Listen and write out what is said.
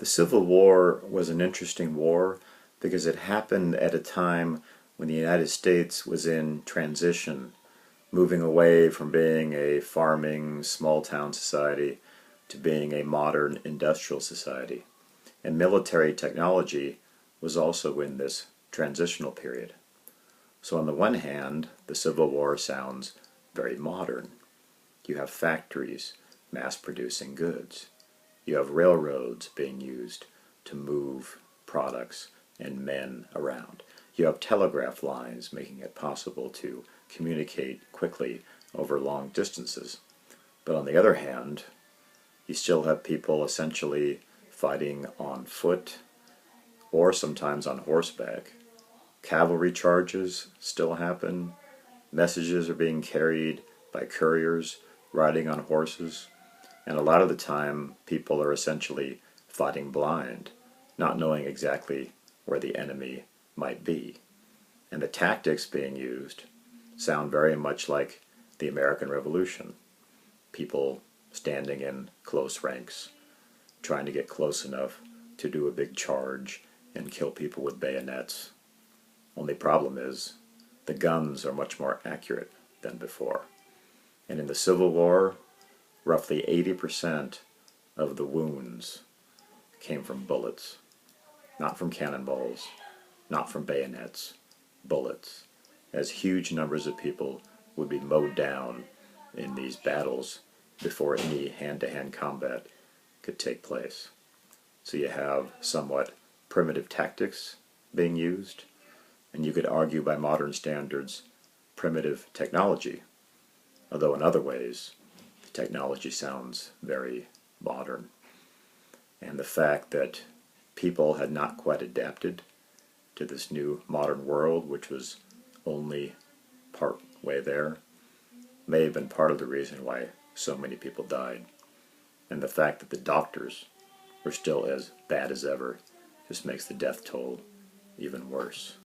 The Civil War was an interesting war because it happened at a time when the United States was in transition, moving away from being a farming, small-town society to being a modern industrial society. And military technology was also in this transitional period. So on the one hand, the Civil War sounds very modern. You have factories mass-producing goods. You have railroads being used to move products and men around. You have telegraph lines making it possible to communicate quickly over long distances. But on the other hand, you still have people essentially fighting on foot or sometimes on horseback. Cavalry charges still happen. Messages are being carried by couriers riding on horses. And a lot of the time, people are essentially fighting blind, not knowing exactly where the enemy might be. And the tactics being used sound very much like the American Revolution. People standing in close ranks, trying to get close enough to do a big charge and kill people with bayonets. Only problem is, the guns are much more accurate than before. And in the Civil War, roughly 80% of the wounds came from bullets, not from cannonballs, not from bayonets, bullets, as huge numbers of people would be mowed down in these battles before any hand-to-hand combat could take place. So you have somewhat primitive tactics being used, and you could argue by modern standards primitive technology, although in other ways the technology sounds very modern. And the fact that people had not quite adapted to this new modern world, which was only part way there, may have been part of the reason why so many people died. And the fact that the doctors were still as bad as ever just makes the death toll even worse.